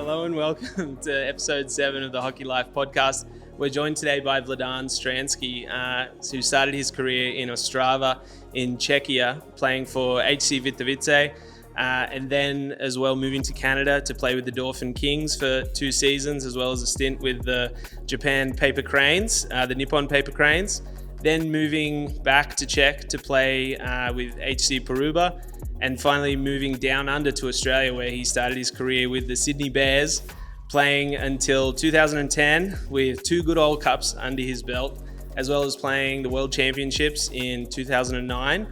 Hello and welcome to episode 7 of the Hockey Life podcast. We're joined today by Vladan Stransky, who started his career in Ostrava in Czechia, playing for HC Vitavice, and then as well moving to Canada to play with the Dauphin Kings for 2 seasons, as well as a stint with the Japan Paper Cranes, the Nippon Paper Cranes. Then moving back to Czech to play with HC Poruba, and finally moving down under to Australia, where he started his career with the Sydney Bears, playing until 2010 with 2 Goodall Cups under his belt, as well as playing the World Championships in 2009,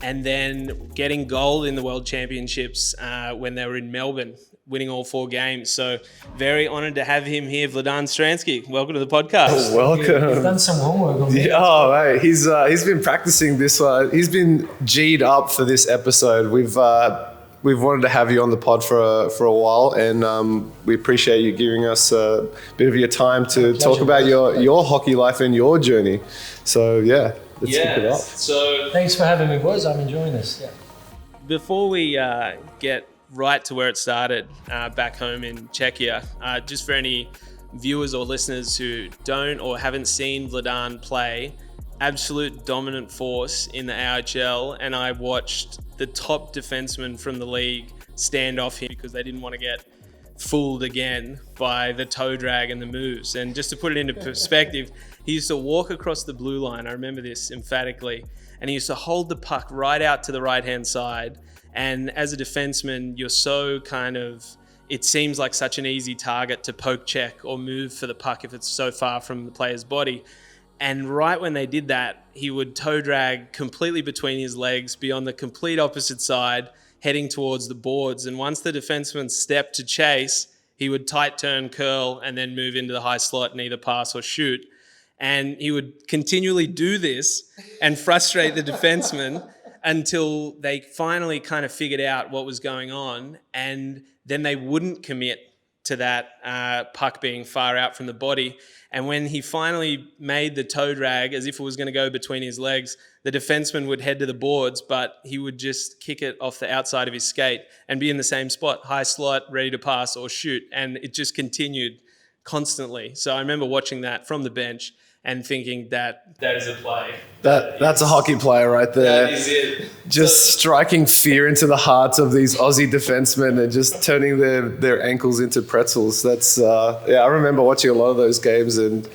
and then getting gold in the World Championships when they were in Melbourne, winning all 4 games. So very honoured to have him here, Vladan Stransky. Welcome to the podcast. Oh, welcome. He's done some homework on me. Oh, mate, he's been practicing this one. He's been G'd up for this episode. We've wanted to have you on the pod for a while, and we appreciate you giving us a bit of your time to talk about your hockey life and your journey. So yeah, let's kick it off. So Thanks for having me, boys. I'm enjoying this. Yeah. before we get right to where it started back home in Czechia, just for any viewers or listeners who don't or haven't seen Vladan play, absolute dominant force in the AIHL, and I watched the top defenseman from the league stand off him because they didn't want to get fooled again by the toe drag and the moves. And just to put it into perspective, he used to walk across the blue line, I remember this emphatically, and he used to hold the puck right out to the right-hand side. And as a defenseman, you're so it seems like such an easy target to poke check or move for the puck if it's so far from the player's body. And right when they did that, he would toe drag completely between his legs, be on the complete opposite side, heading towards the boards. And once the defenseman stepped to chase, he would tight turn, curl, and then move into the high slot and either pass or shoot. And he would continually do this and frustrate the defenseman until they finally kind of figured out what was going on, and then they wouldn't commit to that puck being far out from the body. And when he finally made the toe drag as if it was going to go between his legs, the defenseman would head to the boards, but he would just kick it off the outside of his skate and be in the same spot, high slot, ready to pass or shoot. And it just continued constantly. So I remember watching that from the bench and thinking that is a play. That's a hockey player right there. That is it. Just striking fear into the hearts of these Aussie defensemen and just turning their ankles into pretzels. That's I remember watching a lot of those games, and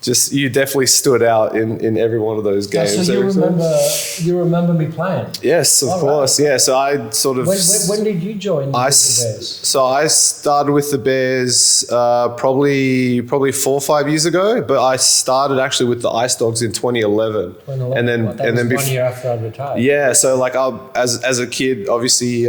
just you definitely stood out in every one of those games. So you remember me playing? Yes, of course. Right. Yeah, so I sort of. When did you join the Bears? So I started with the Bears probably 4 or 5 years ago, but I started actually with the Ice Dogs in 2011. And then 1 year after I retired. Yeah, so like as a kid, obviously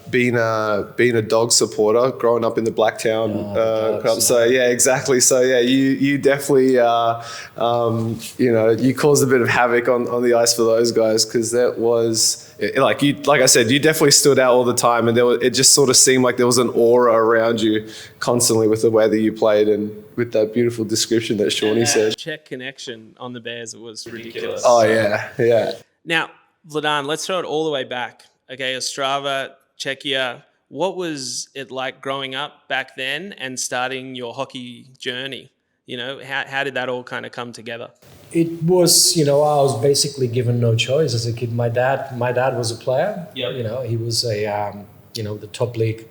being a dog supporter, growing up in the Blacktown club. So yeah, exactly. So yeah, you definitely you caused a bit of havoc on the ice for those guys, because that was like I said, you definitely stood out all the time, and it just sort of seemed like there was an aura around you constantly with the way that you played and with that beautiful description that Shawnee said. Czech connection on the Bears, it was ridiculous. Oh yeah. Now, Vladan, let's throw it all the way back. Okay, Ostrava Czechia. What was it like growing up back then and starting your hockey journey? You know, how did that all kind of come together? It was, I was basically given no choice as a kid. My dad was a player. Yep. He was the top league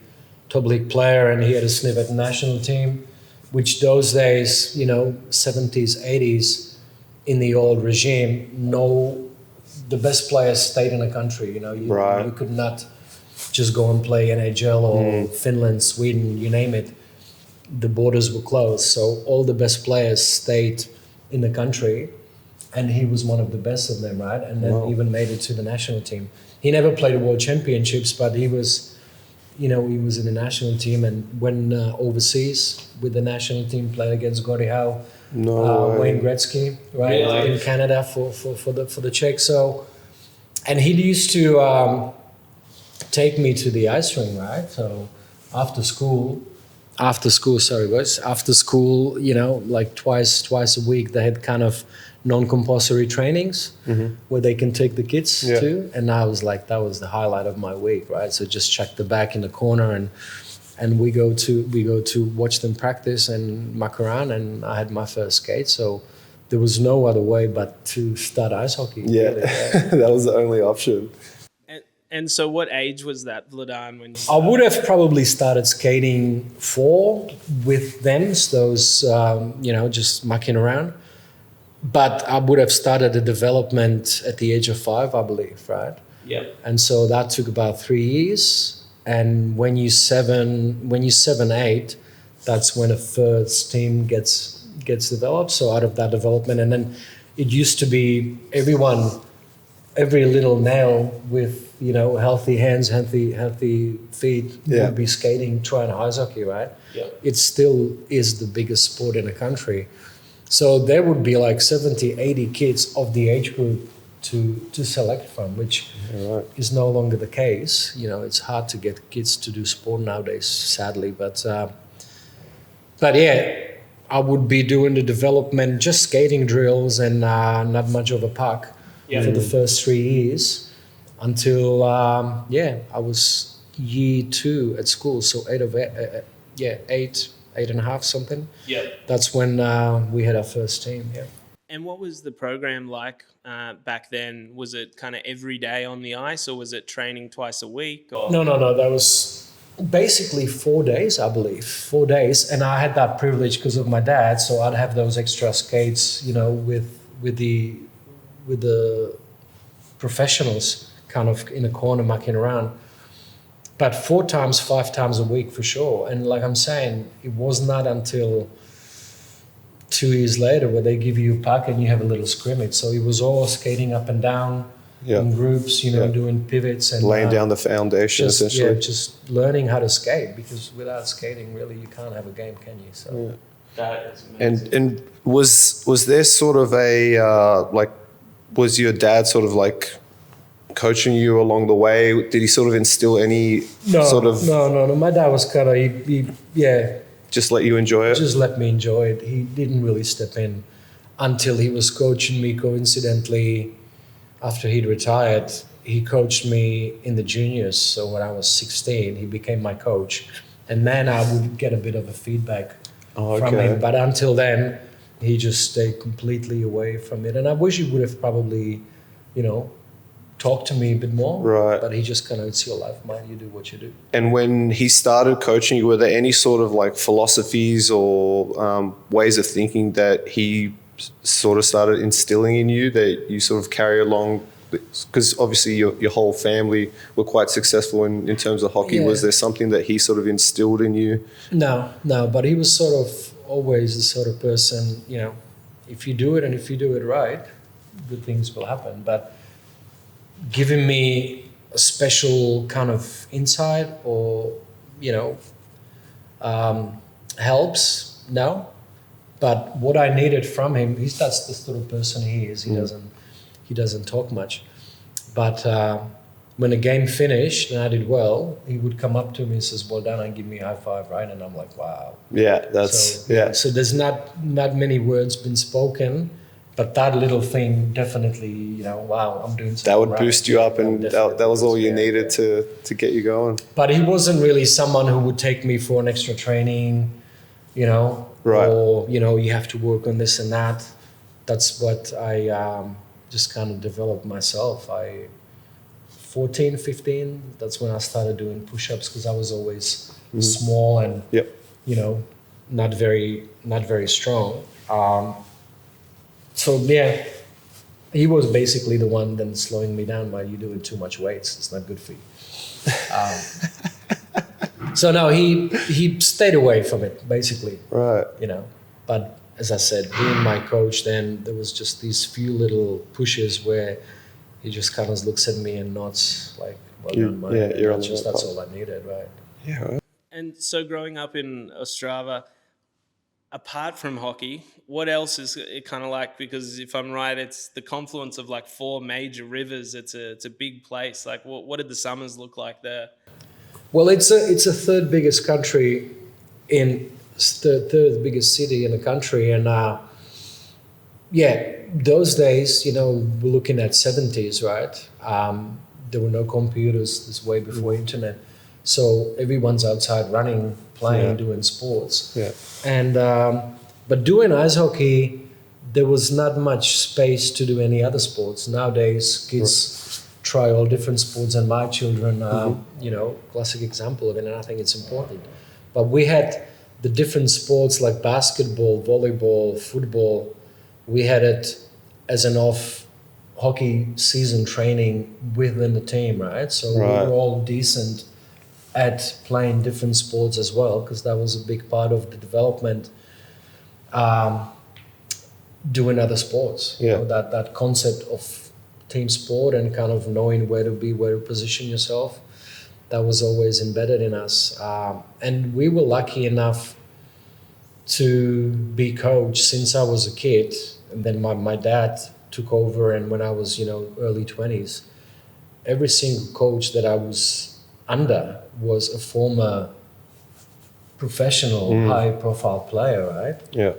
player, and he had a sniff at the national team, which those days, 70s, 80s, in the old regime, the best players stayed in the country. You could not just go and play NHL or Finland, Sweden, you name it. The borders were closed, so all the best players stayed in the country, and he was one of the best of them, right? And then even made it to the national team. He never played the World Championships, but he was in the national team, and when overseas with the national team, played against Gordie Howe, Wayne Gretzky, right, in Canada for the Czech. So, and he used to take me to the ice rink, right? So after school, like twice a week, they had kind of non-compulsory trainings where they can take the kids to. And I was like, that was the highlight of my week, right? So just check the back in the corner and and we go to watch them practice and muck around. And I had my first skate, so there was no other way but to start ice hockey. Yeah, really, that was the only option. And so what age was that, Vladan, when you I started? would have probably started skating 4 with them, those, just mucking around. But I would have started the development at the age of 5, I believe, right? Yeah. And so that took about 3 years. And when you're 7, 8, that's when a first team gets developed. So out of that development, and then it used to be every little nail with healthy hands, healthy feet would be skating, trying ice hockey, right? Yeah. It still is the biggest sport in the country. So there would be like 70, 80 kids of the age group to select from, which is no longer the case. It's hard to get kids to do sport nowadays, sadly. But yeah, I would be doing the development, just skating drills and not much of a puck for the first 3 years until I was year 2 at school, so 8.5 something. Yeah. That's when we had our first team. Yeah. And what was the program like back then? Was it kind of every day on the ice, or was it training twice a week? Or? No. That was basically 4 days, I believe. 4 days, and I had that privilege because of my dad. So I'd have those extra skates, with the professionals, kind of in a corner mucking around. But 4 times, 5 times a week for sure. And like I'm saying, it was not until 2 years later where they give you a puck and you have a little scrimmage. So it was all skating up and down in groups, doing pivots and laying down the foundation, essentially. Just learning how to skate, because without skating, really, you can't have a game, can you? So That is amazing. And was there sort of a was your dad sort of like coaching you along the way? Did he sort of instill any sort of... No. My dad was kind of, he just let you enjoy it? Just let me enjoy it. He didn't really step in until he was coaching me. Coincidentally, after he'd retired, he coached me in the juniors. So when I was 16, he became my coach. And then I would get a bit of a feedback from him. But until then, he just stayed completely away from it. And I wish he would have probably, talked to me a bit more. Right. But he just kind of, it's your life, mate. You do what you do. And when he started coaching you, were there any sort of like philosophies or ways of thinking that he sort of started instilling in you that you sort of carry along? Because obviously your whole family were quite successful in terms of hockey. Yeah. Was there something that he sort of instilled in you? No, but he was sort of always the sort of person, if you do it and if you do it right, good things will happen. But giving me a special kind of insight or, helps, no. But what I needed from him, that's the sort of person he is. He doesn't talk much. But when the game finished and I did well, he would come up to me and says, "Well done," and give me a high five, right? And I'm like, wow. Yeah, that's So there's not many words been spoken, but that little thing definitely, wow, I'm doing something that would right. boost you up, and that was all you needed to get you going. But he wasn't really someone who would take me for an extra training, Right. or, you have to work on this and that. That's what I just kind of developed myself. 14, 15, that's when I started doing push-ups, because I was always small and, not very strong. So yeah, he was basically the one then slowing me down. While you're doing too much weights, it's not good for you. So no, he stayed away from it basically. Right. But as I said, being my coach, then there was just these few little pushes where he just kind of looks at me and nods like, "Well done, mate." You're on the That's right all I needed, right? Yeah. Right. And so growing up in Ostrava, apart from hockey, what else is it kind of like? Because if I'm right, it's the confluence of like 4 major rivers. It's a big place. Like what did the summers look like there? Well, it's a third biggest country third biggest city in the country, and those days, we're looking at 70s, right? There were no computers. This way before internet. So everyone's outside running, playing, Yeah. doing sports. Yeah. And but doing ice hockey, there was not much space to do any other sports. Nowadays, kids try all different sports, and my children are, classic example of it, and I think it's important. But we had the different sports like basketball, volleyball, football. We had it as an off hockey season training within the team, right? So we Right. were all decent at playing different sports as well, because that was a big part of the development. Doing other sports, Yeah. that concept of team sport and kind of knowing where to be, where to position yourself, that was always embedded in us. And we were lucky enough to be coached since I was a kid, and then my dad took over, and when I was early 20s, every single coach that I was under was a former professional high profile player, right? Yeah.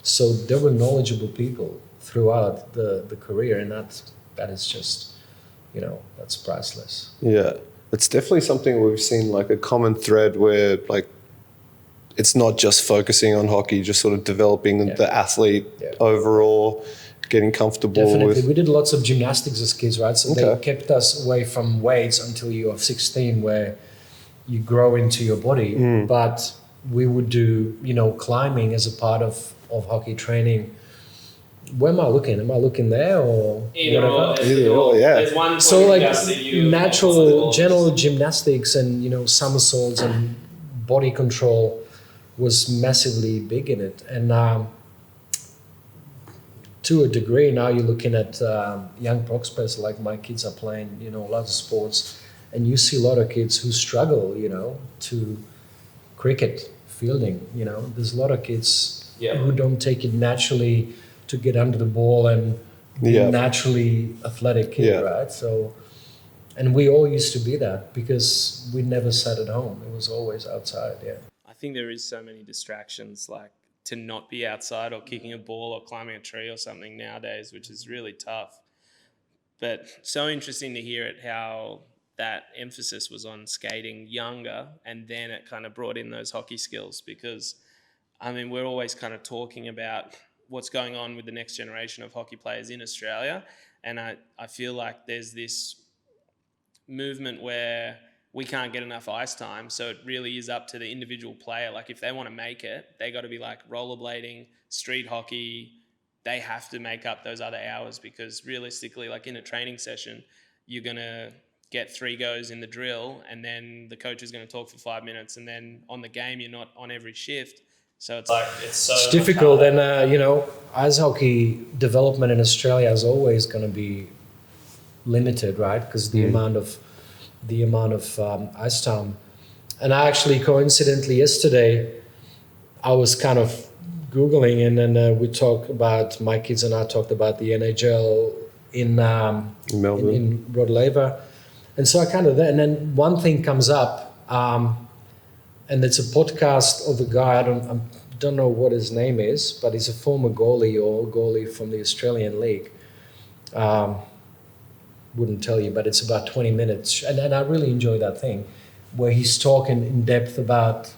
So there were knowledgeable people throughout the career, and that is just, that's priceless. Yeah. It's definitely something we've seen, like a common thread where like it's not just focusing on hockey, just sort of developing Yeah. the athlete Yeah. overall, getting comfortable Definitely. with. We did lots of gymnastics as kids, right? So they Okay. kept us away from weights until you are 16, where you grow into your body. But we would do, climbing as a part of hockey training. Where am I looking? Am I looking there or Either whatever? or. Either or, yeah. There's one So point like just that you natural general gymnastics and somersaults and body control was massively big in it, and to a degree now you're looking at young prospects like my kids are playing lots of sports, and you see a lot of kids who struggle to cricket, fielding. There's a lot of kids who don't take it naturally to get under the ball and be Yeah. naturally athletic kid, Yeah. right? So, and we all used to be that because we never sat at home. It was always outside. Yeah. I think there is so many distractions, like to not be outside or kicking a ball or climbing a tree or something nowadays, which is really tough. But so interesting to hear it, how that emphasis was on skating younger, and then it kind of brought in those hockey skills, because we're always kind of talking about what's going on with the next generation of hockey players in Australia. And I feel like there's this movement where we can't get enough ice time. So it really is up to the individual player. Like if they want to make it, they got to be like rollerblading, street hockey. They have to make up those other hours, because realistically, like in a training session, you're going to get 3 goes in the drill, and then the coach is going to talk for 5 minutes, and then on the game, you're not on every shift. So it's like, It's difficult, and ice hockey development in Australia is always going to be limited, right? Because the amount of ice time. And I actually, coincidentally, yesterday, I was kind of Googling, and then we talked about, my kids and I talked about the NHL in Melbourne. in Rod Laver. And so I kind of, and then one thing comes up, and it's a podcast of a guy, I don't know what his name is, but he's a former goalie from the Australian League. Wouldn't tell you, but it's about 20 minutes. And I really enjoy that thing, where he's talking in depth about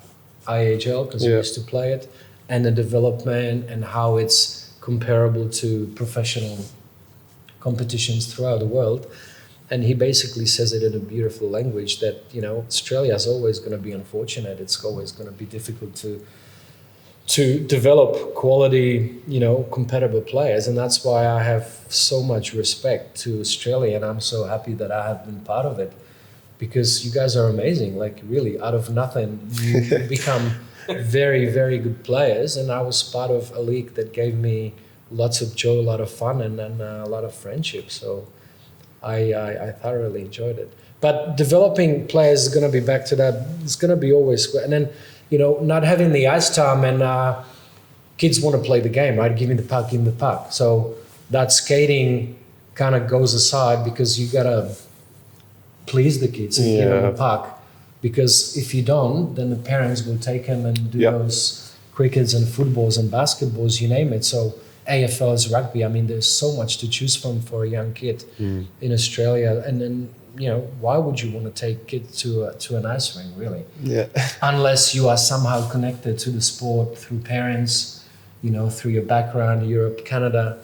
IIHL, because he used to play it, and the development and how it's comparable to professional competitions throughout the world. And he basically says it in a beautiful language that, Australia is always going to be unfortunate. It's always going to be difficult to develop quality, compatible players. And that's why I have so much respect to Australia, and I'm so happy that I have been part of it, because you guys are amazing. Like really, out of nothing, you become very, very good players. And I was part of a league that gave me lots of joy, a lot of fun, and a lot of friendship. So I thoroughly enjoyed it. But developing players is going to be back to that. It's going to be always, and then, not having the ice time, and kids want to play the game, right? Give me the puck, give me the puck. So that skating kind of goes aside, because you got to please the kids and give them the puck. Because if you don't, then the parents will take them and do those crickets and footballs and basketballs, you name it. So AFL is rugby. There's so much to choose from for a young kid in Australia. And then why would you want to take kids to an ice rink, really? Yeah. Unless you are somehow connected to the sport through parents, through your background, Europe, Canada.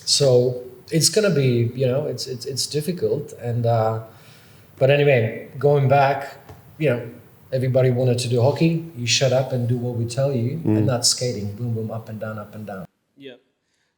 So it's going to be, it's difficult. And but anyway, going back, everybody wanted to do hockey. You shut up and do what we tell you, and that's skating. Boom, boom, up and down, up and down. Yeah.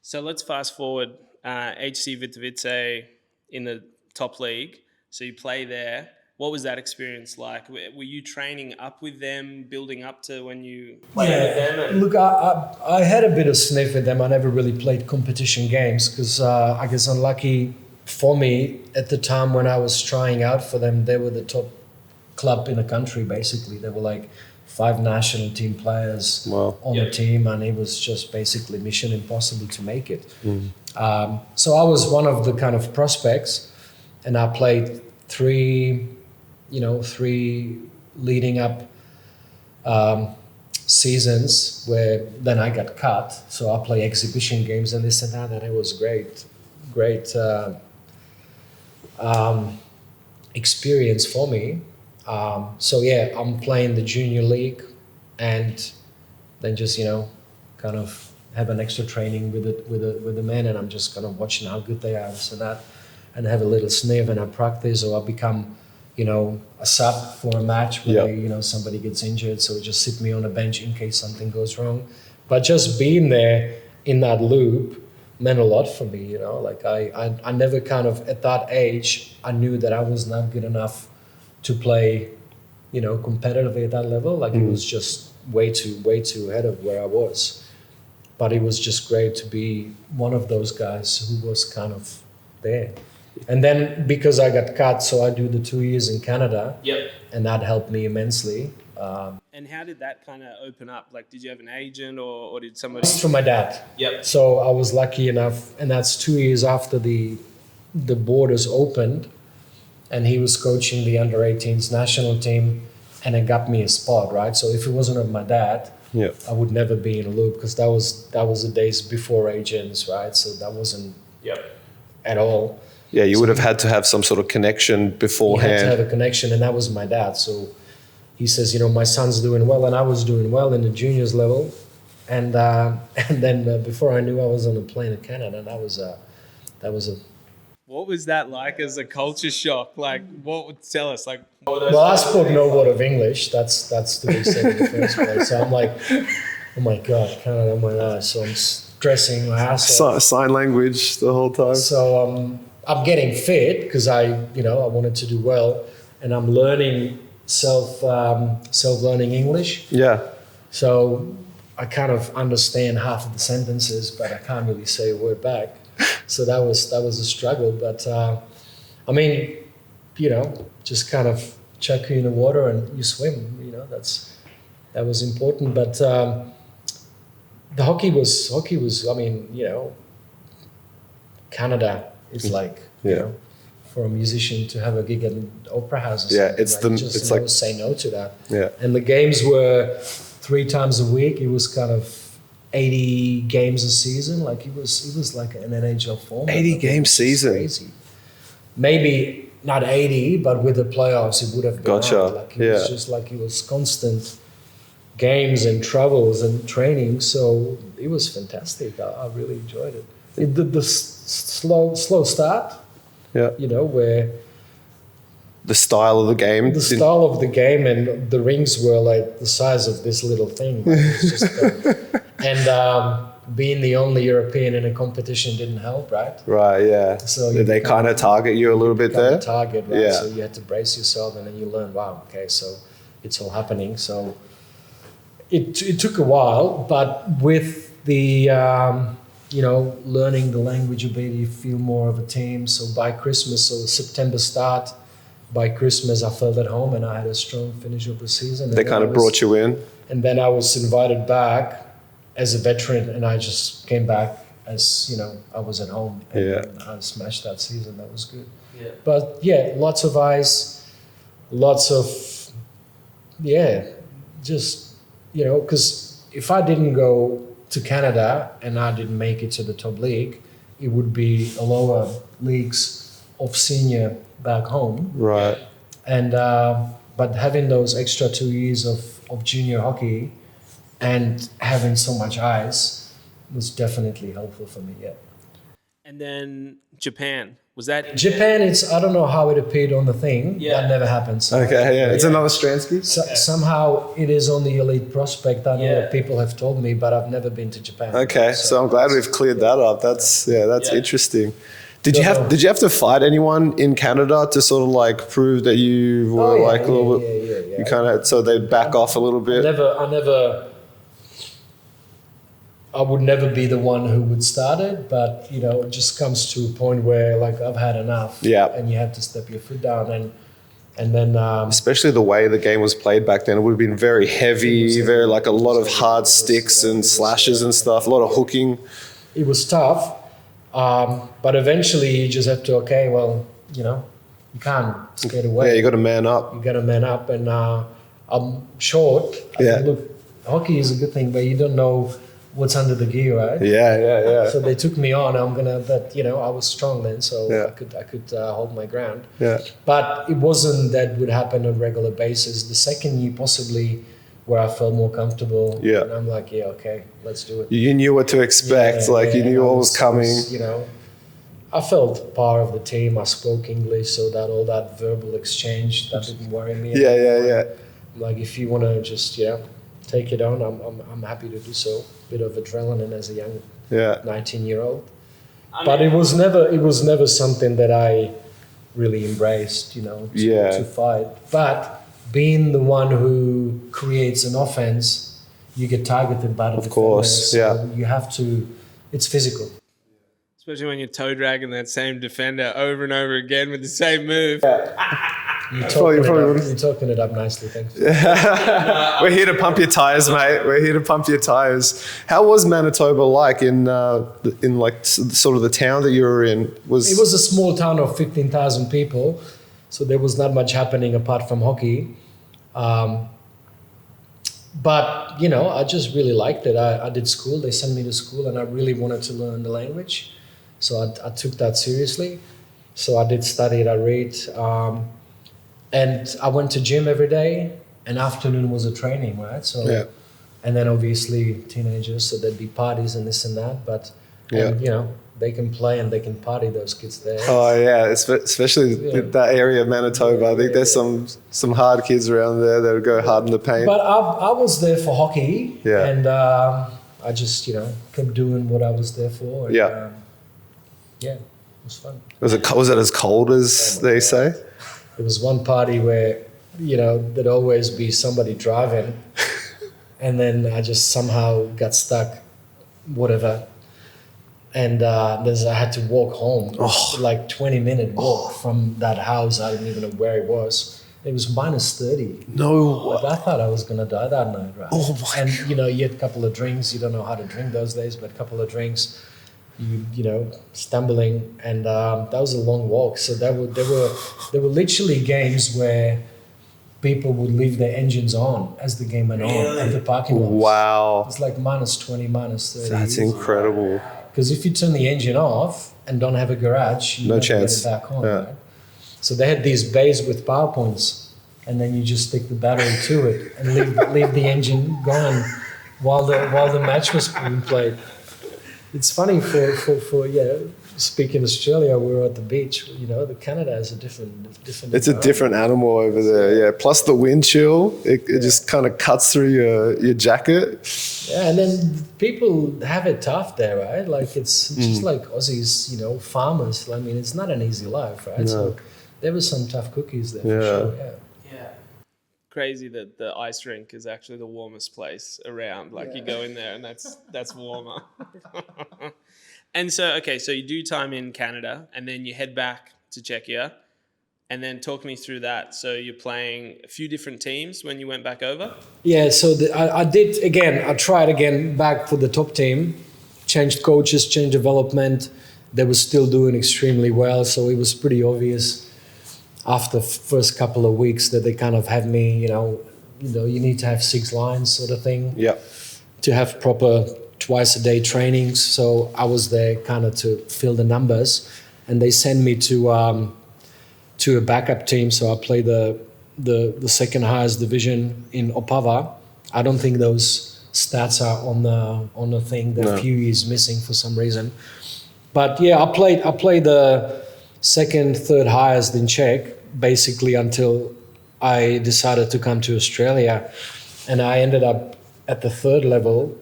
So let's fast forward. HC Vitovice in the top league. So you play there. What was that experience like? Were you training up with them, building up to when you played with them? Look, I had a bit of sniff with them. I never really played competition games because I guess unlucky for me at the time when I was trying out for them, they were the top club in the country, basically. They were like 5 national team players on the team, and it was just basically mission impossible to make it. So I was one of the kind of prospects, and I played 3 leading up seasons where then I got cut. So I play exhibition games and this and that, and it was great experience for me. So yeah, I'm playing the junior league, and then just kind of have an extra training with the men, and I'm just kind of watching how good they are and that, and have a little sniff, and I practice, or I become a sub for a match where somebody gets injured, so just sit me on a bench in case something goes wrong. But just being there in that loop meant a lot for me. Like I never kind of at that age I knew that I was not good enough to play competitively at that level. Like it was just way too ahead of where I was. But it was just great to be one of those guys who was kind of there. And then because I got cut, so I do the 2 years in Canada. Yep. And that helped me immensely. And how did that kind of open up? Like, did you have an agent or did somebody? It's from my dad. Yep. So I was lucky enough, and that's 2 years after the borders opened, and he was coaching the under-18s national team, and it got me a spot, right? So if it wasn't of my dad, I would never be in a loop, because that was the days before agents, right? So that wasn't at all. Yeah, you would have had to have some sort of connection beforehand. You had to have a connection, and that was my dad. So he says, my son's doing well, and I was doing well in the juniors level. And then before I knew, I was on a plane to Canada, and that was a. What was that like as a culture shock? Like, what would tell us? Like, well, I spoke no word of English. That's to be said in the first place. So I'm like, oh my God, Canada, oh my God. So I'm stressing my ass off. Sign language the whole time. So I'm getting fit because I wanted to do well, and I'm learning self-learning English. Yeah. So I kind of understand half of the sentences, but I can't really say a word back. So that was a struggle. But I mean, just kind of chuck you in the water and you swim. That was important. But the hockey was. I mean, Canada is like for a musician to have a gig at an opera house. It's like say no to that. Yeah. And the games were 3 times a week. It was kind of 80 games a season. Like it was like an NHL format. 80 game season. Crazy. Maybe not 80, but with the playoffs it would have been. Gotcha. Like it was just like it was constant games and travels and training. So it was fantastic. I really enjoyed it. The slow start. Yeah. Where the style of the game. The style of the game, and the rings were like the size of this little thing. Like it was just, and being the only European in a competition didn't help, right? Right, yeah. So did they kind of target you a little bit there? Target, right? Yeah. So you had to brace yourself, and then you learn, wow, okay, so it's all happening. So it took a while, but with the learning the language a bit, you feel more of a team. So by Christmas, so September start, by Christmas I felt at home and I had a strong finish of the season. They kind of brought you in? And then I was invited back as a veteran, and I just came back as, I was at home. And I smashed that season. That was good. Yeah. But yeah, lots of ice, lots of, just, because if I didn't go to Canada and I didn't make it to the top league, it would be a lower leagues of senior back home. Right. And but having those extra 2 years of junior hockey and having so much ice was definitely helpful for me. Yeah. And then Japan, was that? Japan, I don't know how it appeared on the thing. Yeah. That never happens. Okay, yeah. It's another Stransky? Somehow it is on the elite prospect. I know Yeah. that people have told me, but I've never been to Japan. Okay, so I'm glad we've cleared that up. That's interesting. Did you have to fight anyone in Canada to sort of like prove that you were a little bit? Yeah. You kind of so they back off a little bit. I would never be the one who would start it, but it just comes to a point where like I've had enough. Yeah. And you have to step your foot down and then Especially the way the game was played back then, it would have been very heavy, very like a lot of hard sticks and slashes and stuff, a lot of hooking. it was tough. But eventually you just have to, you can't skate away. Yeah, you got to man up. You got to man up, and I'm short. I Yeah. mean, look, hockey is a good thing, but you don't know what's under the gear, right? Yeah. So they took me on. But I was strong then, so Yeah. I could hold my ground. Yeah. But it wasn't that would happen on a regular basis. The second year, possibly, where I felt more comfortable. Yeah. And I'm like, okay, let's do it. You knew what to expect. You knew what was coming. I felt part of the team. I spoke English, so that all that verbal exchange that didn't worry me. Yeah. Like if you want to just take it on, I'm happy to do so. Bit of adrenaline as a young 19-year-old, but it was never something that I really embraced. To fight. But being the one who creates an offense, you get targeted by the defenders. Of course, yeah. So you have to. It's physical. Especially when you're toe dragging that same defender over and over again with the same move. You're talking it up nicely, thanks. We're here to pump your tires, mate. We're here to pump your tires. How was Manitoba like in like sort of the town that you were in? It was a small town of 15,000 people, so there was not much happening apart from hockey. But I just really liked it. I did school. They sent me to school, and I really wanted to learn the language, so I took that seriously. So I did study it. I read. And I went to gym every day, and afternoon was a training, right? So, and then obviously teenagers, so there'd be parties and this and that. But they can play and they can party. Those kids there. Oh yeah, especially that area of Manitoba. I think there's some hard kids around there that would go hard in the paint. But I was there for hockey, Yeah. and I just kept doing what I was there for. And, it was fun. Was it as cold as they say? There was one party where, there'd always be somebody driving, and then I just somehow got stuck, whatever. And I had to walk home, like 20-minute walk from that house. I didn't even know where it was. It was minus 30. No. I thought I was going to die that night, right? Oh my And, you had a couple of drinks. You don't know how to drink those days, but a couple of drinks. You stumbling, and that was a long walk. So there were literally games where people would leave their engines on as the game went on at the parking lot. Wow. It's like minus 20, minus 30. That's incredible. Because if you turn the engine off and don't have a garage, you No never chance. get it back on. Yeah. Right? So they had these bays with power points, and then you just stick the battery to it and leave the engine going while the match was being played. It's funny for speaking Australia, we were at the beach. The Canada is a different. It's a different animal over there. Yeah. Plus the wind chill, it just kind of cuts through your jacket. Yeah, and then people have it tough there, right? Like it's just like Aussies, farmers. I mean, it's not an easy life, right? No. So there were some tough cookies there for sure. Yeah. Crazy that the ice rink is actually the warmest place around. Like you go in there and that's warmer. And so you do time in Canada and then you head back to Czechia, and then talk me through that. So you're playing a few different teams when you went back over? Yeah, so I tried again back for the top team, changed coaches, changed development. They were still doing extremely well, so it was pretty obvious after first couple of weeks that they kind of had me, you need to have 6 lines sort of thing. Yeah. To have proper twice a day trainings. So I was there kind of to fill the numbers. and they sent me to a backup team. So I played the second highest division in Opava. I don't think those stats are on the thing. There are a few years missing for some reason. But yeah, I played the second, third highest in Czech basically until I decided to come to Australia, and I ended up at the third level,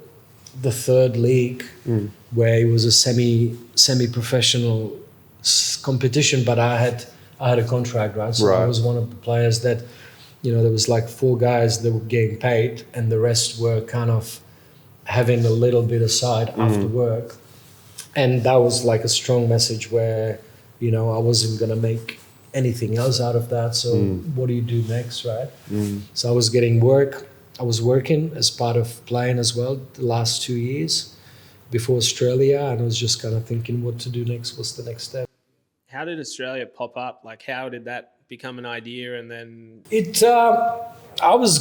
the third league, where it was a semi-professional competition. But I had a contract, right? So I was one of the players that, there was like 4 guys that were getting paid, and the rest were kind of having a little bit aside after work. And that was like a strong message where, I wasn't going to make anything else out of that. So what do you do next, right? So I was getting work. I was working as part of playing as well the last 2 years before Australia. And I was just kind of thinking what to do next. What's the next step? How did Australia pop up? Like, how did that become an idea? And then I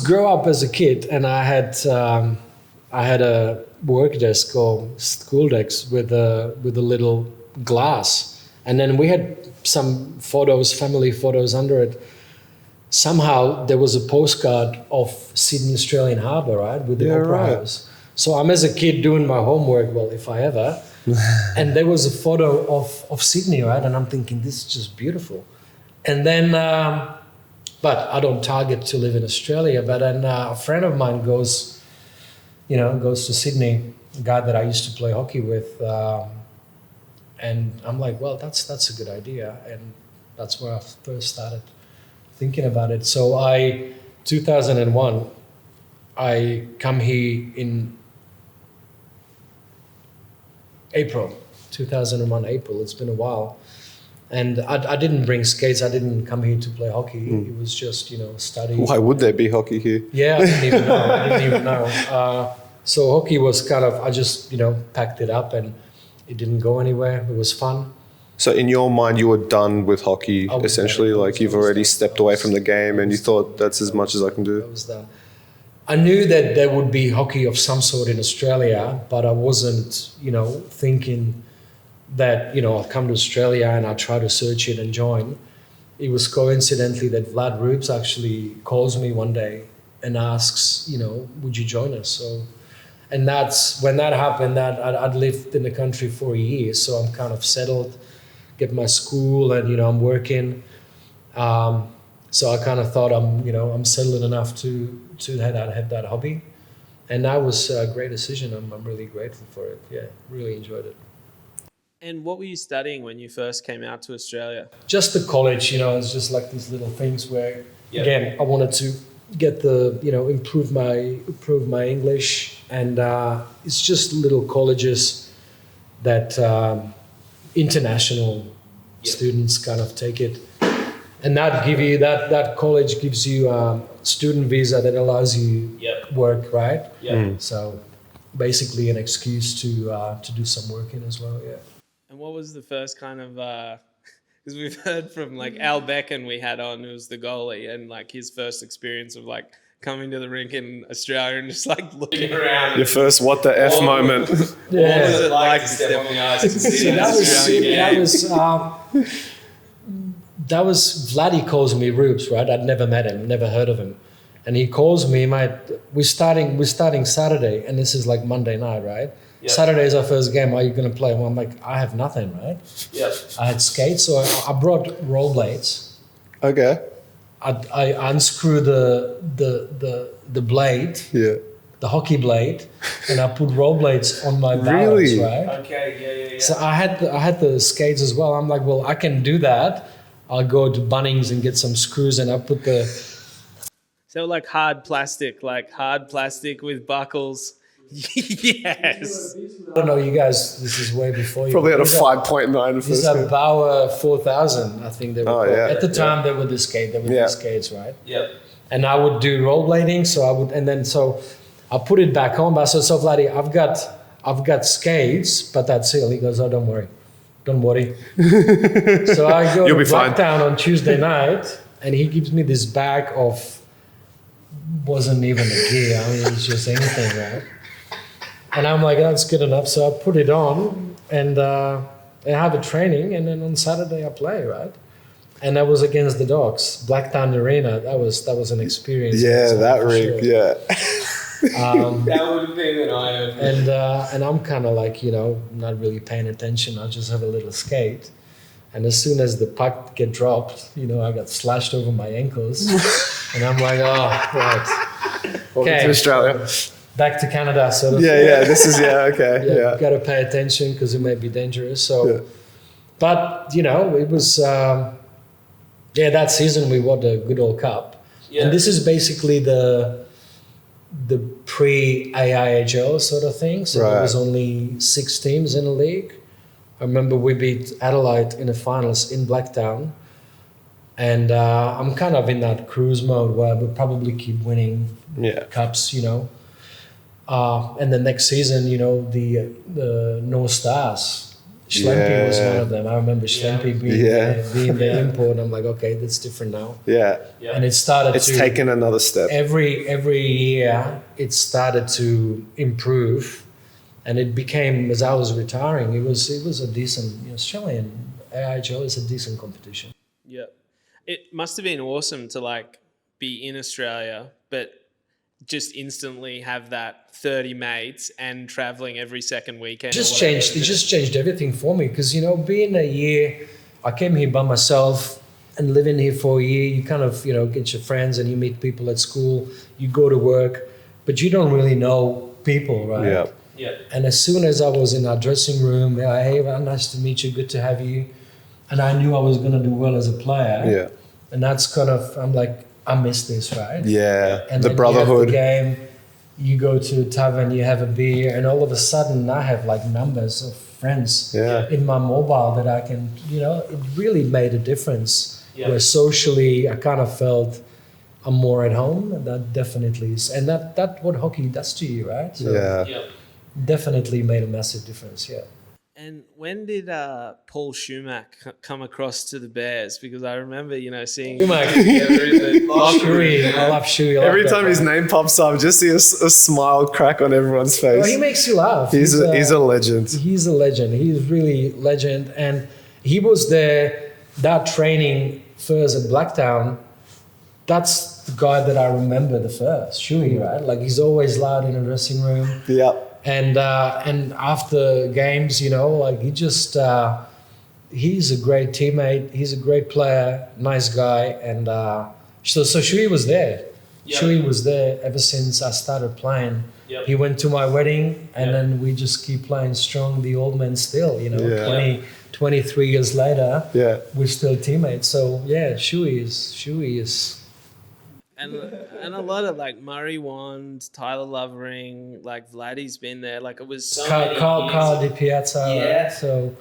grew up as a kid, and I had a work desk or school desk with a little glass, and then we had some photos, family photos under it. Somehow there was a postcard of Sydney Australian Harbour, right, with the Opera House. So I'm as a kid doing my homework, well, if I ever, and there was a photo of Sydney, right, and I'm thinking this is just beautiful. And then, but I don't target to live in Australia. But then a friend of mine goes to Sydney, a guy that I used to play hockey with, and I'm like, well, that's a good idea, and that's where I first started thinking about it. So 2001, I come here in April, 2001 April. It's been a while. And I didn't bring skates. I didn't come here to play hockey. It was just, study. Why would there be hockey here? Yeah, I didn't even know. So hockey was kind of, I just, packed it up, and it didn't go anywhere. It was fun. So in your mind, you were done with hockey, essentially? Like you've already stepped away from the game and you thought that's as much as I can do? I was done. I knew that there would be hockey of some sort in Australia, but I wasn't, thinking that, I'll come to Australia and I'll try to search it and join. It was coincidentally that Vlad Roops actually calls me one day and asks, would you join us? So, and that's when that happened, that I'd lived in the country for a year. So I'm kind of settled, get my school, and, I'm working. So I kind of thought I'm settled enough to have that hobby. And that was a great decision. I'm really grateful for it. Yeah, really enjoyed it. And what were you studying when you first came out to Australia? Just the college, it's just like these little things where, again, I wanted to get improve my English, and it's just little colleges that international students kind of take it, and that college gives you a student visa that allows you work, right? So basically an excuse to do some working as well. And what was the first kind of, because we've heard from like Al Becken we had on, who was the goalie, and like his first experience of like coming to the rink in Australia and just like looking around. Your first what the F moment. What was it like to step on the ice and see an Australian game? That was Vladdy calls me Roops, right? I'd never met him, never heard of him. And he calls me, mate, we're starting Saturday, and this is like Monday night, right? Saturday is our first game. Are you going to play? Well, I'm like, I have nothing, right? I had skates, so I brought rollerblades. Okay. I unscrew the blade, the hockey blade, and I put rollerblades on my balance, right? Okay, yeah. So I had the skates as well. I'm like, well, I can do that. I'll go to Bunnings and get some screws, and I put the. So like hard plastic with buckles. Yes. I don't know, you guys, this is way before you. Probably had a 5.9. These are Bauer 4000, I think they were called. Yeah. At the time, they were the skates, right? Yep. And I would do rollerblading, so I put it back home. But I said, so Vladdy, I've got skates, but that's it. He goes, oh, don't worry. So I go to Blacktown on Tuesday night, and he gives me this bag of, wasn't even a gear. I mean, it was just anything, right? And I'm like, that's good enough. So I put it on, and I have a training, and then on Saturday I play, right? And that was against the Dogs, Blacktown Arena. That was an experience. Yeah, that rig, sure. yeah. That would have been an eye-opener. And I'm kind of like, not really paying attention. I just have a little skate. And as soon as the puck get dropped, I got slashed over my ankles. And I'm like, oh, right. Welcome to Australia. Back to Canada, sort of. Yeah, this is, okay. Yeah. Got to pay attention because it may be dangerous. So, But, it was, that season we won the Goodall Cup. Yeah. And this is basically the pre-AIHL sort of thing. So there was only 6 teams in the league. I remember we beat Adelaide in the finals in Blacktown. And I'm kind of in that cruise mode where we'll probably keep winning cups, And the next season, the North Stars, Schlempe was one of them. I remember Schlempe being the import. I'm like, okay, that's different now. Yeah. And it started It's taken another step. Every year, it started to improve. And it became, as I was retiring, it was a decent, Australian AIHL is a decent competition. Yeah. It must have been awesome to be in Australia, but just instantly have that 30 mates and traveling every second weekend. It just changed everything for me because, being a year, I came here by myself and living here for a year, you kind of, get your friends and you meet people at school, you go to work, but you don't really know people, right? Yeah. Yeah. And as soon as I was in our dressing room, hey, nice to meet you, good to have you. And I knew I was going to do well as a player. Yeah. And that's kind of, I'm like, I miss this, right? Yeah. And the brotherhood. You have the game, you go to a tavern, you have a beer, and all of a sudden I have numbers of friends in my mobile that I can, it really made a difference. Yeah. Where socially I kind of felt I'm more at home, and that definitely is. And that what hockey does to you, right? So definitely made a massive difference, And when did Paul Schumack come across to the Bears? Because I remember, seeing Schumack. I love Shuey. Every time his name pops up, just see a smile crack on everyone's face. Well, he makes you laugh. He's a legend. He's a legend. He's really legend. And he was there, that training first at Blacktown. That's the guy that I remember the first, Shuey, right? He's always loud in the dressing room. Yeah. And after games, he just he's a great teammate. He's a great player, nice guy, and so Shui was there. Yep. Shui was there ever since I started playing. Yep. He went to my wedding, and then we just keep playing strong. The old man still, 23 years later, we're still teammates. So Shui is. And a lot of Murray Wand, Tyler Lovering, Vladdy's been there. It was so Carl Di Piazza. Right? So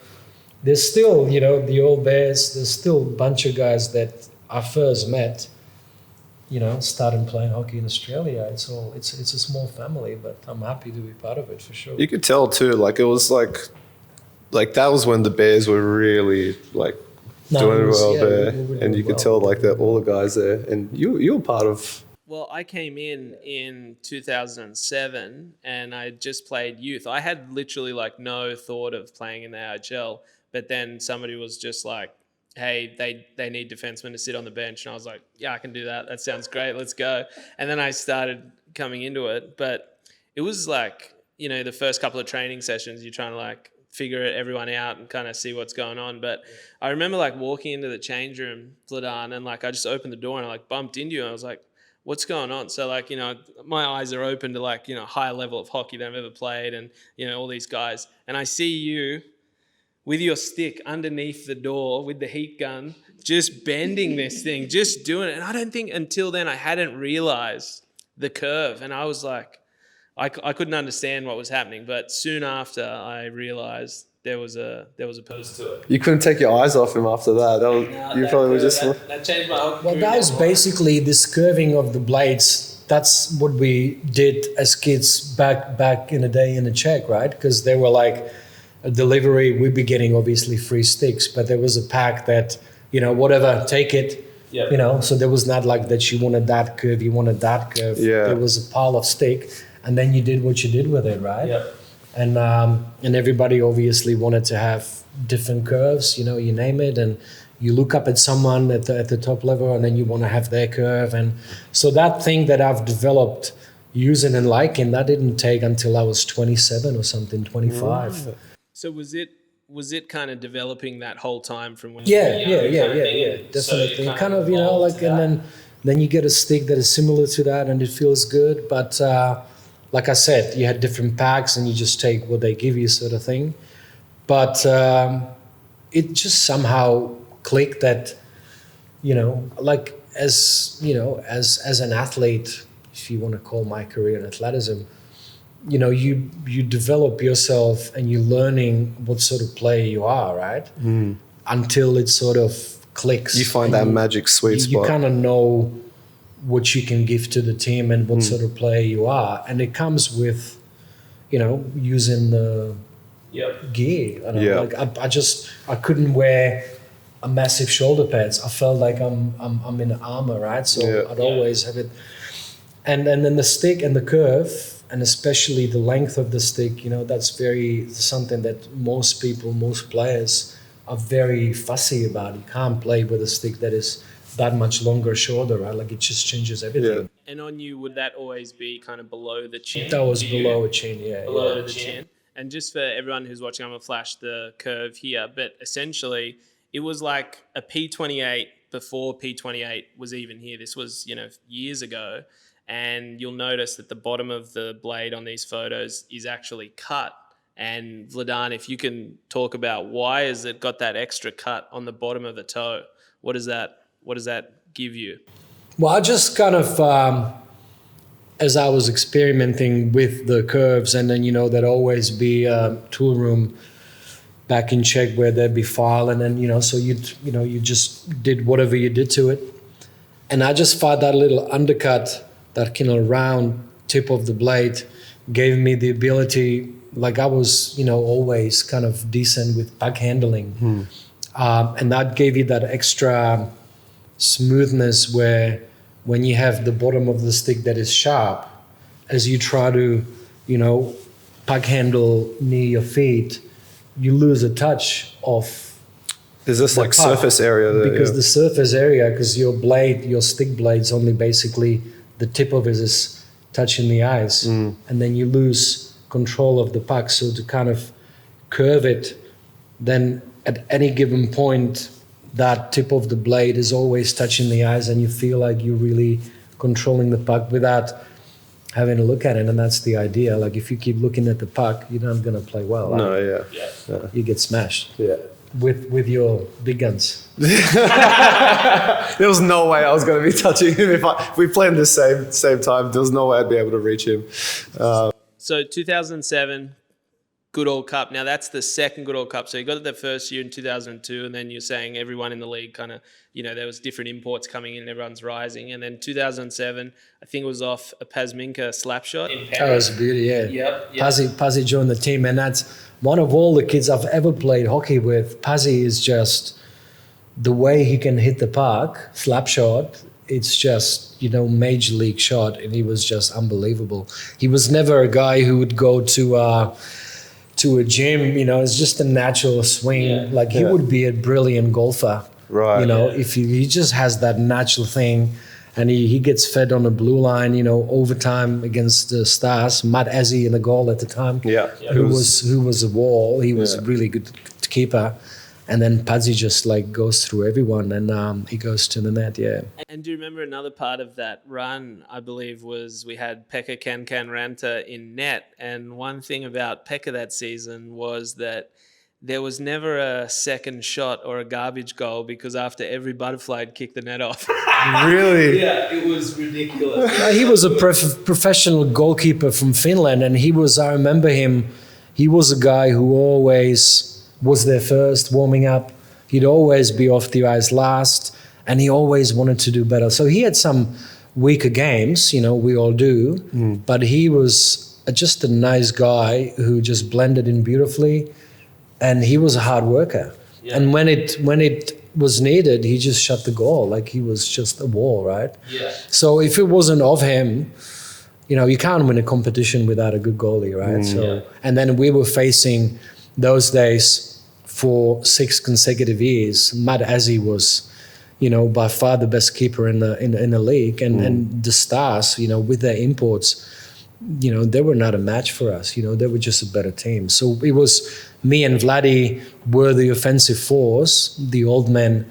there's still, the old Bears. There's still a bunch of guys that I first met. Starting playing hockey in Australia. It's a small family, but I'm happy to be part of it for sure. You could tell too. It was that was when the Bears were really doing well there, and you could tell that all the guys there, and you were part of. Well, I came in 2007, and I just played youth. I had literally no thought of playing in the AIHL, but then somebody was just like, "Hey, they need defensemen to sit on the bench," and I was like, "Yeah, I can do that. That sounds great. Let's go." And then I started coming into it, but it was the first couple of training sessions, you're trying to figure everyone out and kind of see what's going on. But I remember walking into the change room, Vladan, and I just opened the door and I bumped into you and I was like, what's going on? So my eyes are open to higher level of hockey that I've ever played, and all these guys, and I see you with your stick underneath the door with the heat gun, just bending this thing, just doing it. And I don't think until then I hadn't realized the curve, and I was I couldn't understand what was happening, but soon after I realized there was a purpose to it. You couldn't take your eyes off him after that. That changed my whole career. Well, that was basically this curving of the blades. That's what we did as kids back in the day in the Czech, right? Because they were a delivery. We'd be getting obviously free sticks, but there was a pack that whatever, take it. Yep. So there was not that you wanted that curve, you wanted that curve. Yeah. There was a pile of stick. And then you did what you did with it, right? Yep. and everybody obviously wanted to have different curves, you know, you name it, and you look up at someone at the top level, and then you want to have their curve. And so that thing that I've developed using and liking, that didn't take until I was 27 or something, 25. So was it kind of developing that whole time from when Yeah, you were young, definitely. So kind of, you know, like, and then you get a stick that is similar to that, and it feels good. But like I said, you had different packs, and you just take what they give you, sort of thing. But it just somehow clicked that, you know, like as an athlete, if you want to call my career in athleticism, you know, you develop yourself and you're learning what sort of player you are, right? Until it sort of clicks. You find that magic sweet spot. You kind of know what you can give to the team and what sort of player you are. And it comes with, you know, using the gear. Like I couldn't wear a massive shoulder pads. I felt like I'm in armor, right? So I'd always have it. And then the stick and the curve, and especially the length of the stick, you know, that's something that most players are very fussy about. You can't play with a stick that is that much longer, shorter, right? Like it just changes everything. Yeah. And on you, would that always be kind of below the chin? That was below a chin, yeah. Below the chin. And just for everyone who's watching, I'm going to flash the curve here, but essentially it was like a P28 before P28 was even here. This was, you know, years ago. And you'll notice that the bottom of the blade on these photos is actually cut. And Vladan, if you can talk about why has it got that extra cut on the bottom of the toe? What does that give you? Well, I just kind of, as I was experimenting with the curves, and then, you know, there'd always be a tool room back in Czech where there'd be file, and then, you know, so you just did whatever you did to it. And I just found that little undercut, that kind of round tip of the blade gave me the ability, like I was, you know, always kind of decent with puck handling. And that gave you that extra smoothness where when you have the bottom of the stick that is sharp, as you try to, you know, puck handle near your feet, you lose a touch of There's this like puck, surface area there. Because the surface area, because your stick blade's only basically the tip of it is touching the ice, and then you lose control of the puck. So to kind of curve it, then at any given point, that tip of the blade is always touching the ice, and you feel like you're really controlling the puck without having a look at it. And that's the idea. Like if you keep looking at the puck, you're not going to play well. No, right? Yeah. You get smashed. Yeah. With your big guns. There was no way I was going to be touching him if we played the same time. There was no way I'd be able to reach him. So 2007, Goodall Cup. Now that's the second Goodall Cup. So you got it the first year in 2002, and then you're saying everyone in the league kind of, you know, there was different imports coming in, everyone's rising. And then 2007, I think it was off a Pasminka slap shot. That was a beauty, yeah. Yep. Pazzi joined the team, and that's one of all the kids I've ever played hockey with. Pazzi is just, the way he can hit the puck, slap shot, it's just, you know, major league shot, and he was just unbelievable. He was never a guy who would go to a gym, you know, it's just a natural swing. Yeah. Like he would be a brilliant golfer. Right. You know, if he just has that natural thing, and he gets fed on the blue line, you know, overtime against the Stars. Matt Ezzy in the goal at the time. Who was a wall. He was a really good keeper. And then Pazzi just like goes through everyone, and he goes to the net, yeah. And do you remember another part of that run, I believe, was we had Pekka Ranta in net. And one thing about Pekka that season was that there was never a second shot or a garbage goal, because after every butterfly had kicked the net off. Really? Yeah, it was ridiculous. He was a professional goalkeeper from Finland, and I remember him, he was a guy who always was there first, warming up. He'd always be off the ice last, and he always wanted to do better. So he had some weaker games, you know, we all do, but he was just a nice guy who just blended in beautifully, and he was a hard worker. Yeah. And when it was needed, he just shot the goal. Like he was just a wall, right? Yeah. So if it wasn't of him, you can't win a competition without a good goalie, right? And then we were facing those days for 6 consecutive years. Matt Azzi was, by far the best keeper in the league, and the Stars, with their imports, they were not a match for us. They were just a better team. So it was me and Vladdy were the offensive force, the old men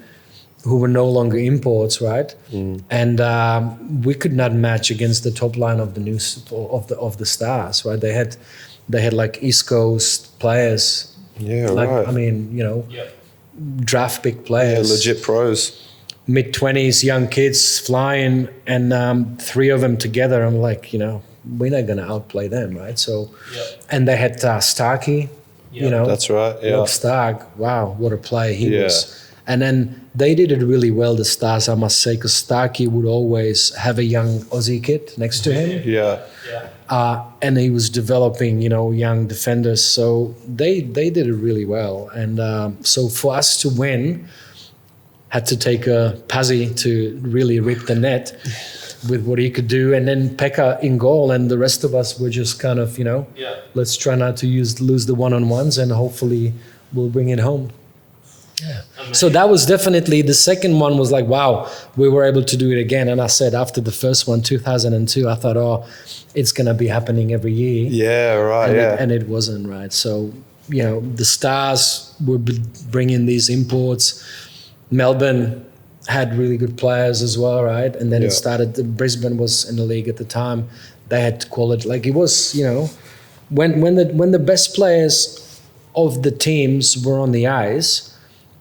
who were no longer imports, right? And we could not match against the top line of the Stars, right? They had like East Coast players. Yeah, right. I mean, draft pick players. Yeah, legit pros. Mid-20s, young kids flying, and 3 of them together. I'm like, we're not going to outplay them, right? So, and they had Starkey, That's right, yeah. Rob Stark, wow, what a player he was. And then they did it really well, the Stars, I must say, because Starkey would always have a young Aussie kid next to him. And he was developing, young defenders. So they did it really well. And so for us to win, had to take a Pazzi to really rip the net with what he could do. And then Pekka in goal, and the rest of us were just kind of, let's try not to lose the one-on-ones, and hopefully we'll bring it home. Yeah. So that was definitely, the second one was like, wow, we were able to do it again. And I said after the first one, 2002, I thought, it's going to be happening every year. Yeah, right, and it wasn't, right? So, the Stars were bringing these imports. Melbourne had really good players as well, right? And then it started, Brisbane was in the league at the time. They had to call it, like it was, when the best players of the teams were on the ice,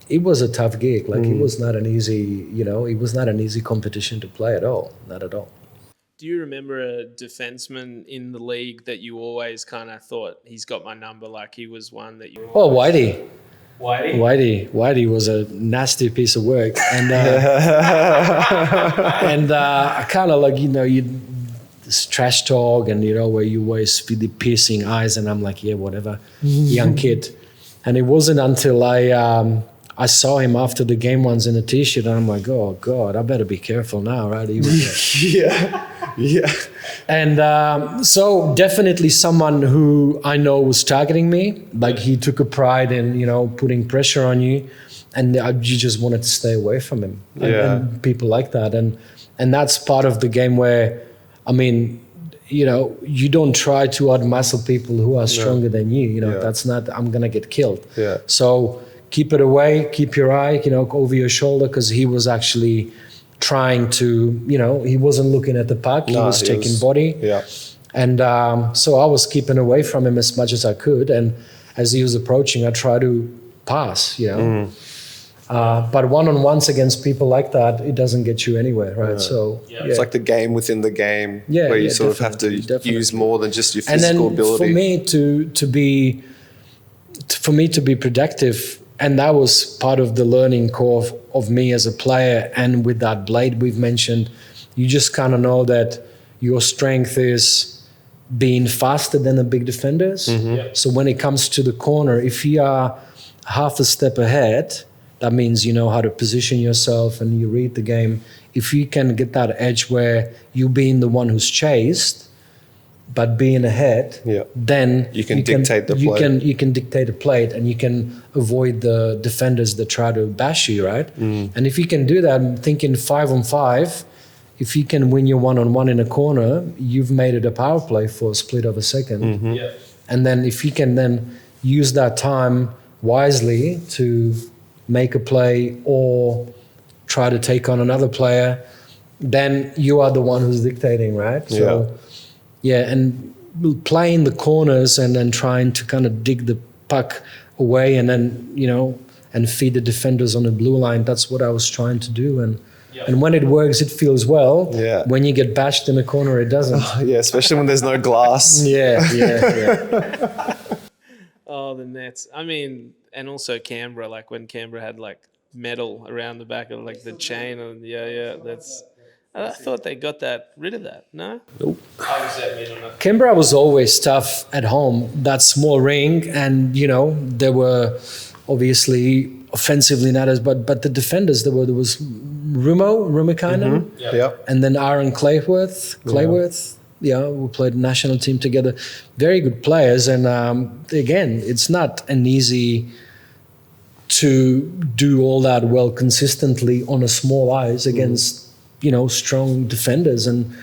it was a tough gig. Like it was not an easy, it was not an easy competition to play at all. Not at all. Do you remember a defenseman in the league that you always kind of thought, he's got my number, like he was one that you... Oh, Whitey. Whitey? Whitey was a nasty piece of work. And I kind of like, this trash talk and, where you always feel the piercing eyes, and I'm like, yeah, whatever, young kid. And it wasn't until I saw him after the game once in a T-shirt, and I'm like, oh, God, I better be careful now, right? He was Yeah. And so definitely someone who I know was targeting me. Like he took a pride in, putting pressure on you, and you just wanted to stay away from him. And people like that. And that's part of the game where, I mean, you don't try to outmuscle people who are stronger than you. That's not, I'm going to get killed. Yeah. So keep it away, keep your eye, over your shoulder, because he was actually trying to, he wasn't looking at the puck, he was taking body. Yeah. And so I was keeping away from him as much as I could. And as he was approaching, I tried to pass, but one-on-ones against people like that, it doesn't get you anywhere, right? So it's like the game within the game, where you sort of have to use more than just your physical ability. For me to be productive, and that was part of the learning curve of me as a player. And with that blade we've mentioned, you just kind of know that your strength is being faster than the big defenders. So when it comes to the corner, if you are half a step ahead, that means you know how to position yourself and you read the game. If you can get that edge where you being the one who's chased, but being ahead, then you can dictate the play. You can dictate a plate, and you can avoid the defenders that try to bash you, right? And if you can do that, I'm thinking 5-on-5, if you can win your one-on-one in a corner, you've made it a power play for a split of a second. And then if you can then use that time wisely to make a play or try to take on another player, then you are the one who's dictating, right? So, and playing the corners and then trying to kind of dig the puck away and then, and feed the defenders on the blue line. That's what I was trying to do. And when it works, it feels well. When you get bashed in the corner, it doesn't. Especially when there's no glass. Oh, the nets. I mean, and also Canberra, like when Canberra had like metal around the back of like the chain. And that's... I thought they got rid of that. No? Nope. Canberra was always tough at home. That small ring, and there were obviously offensively not as, but the defenders there was Rumikainen, and then Aaron Clayworth, Yeah, we played national team together. Very good players, and again, it's not an easy to do all that well consistently on a small ice against strong defenders. And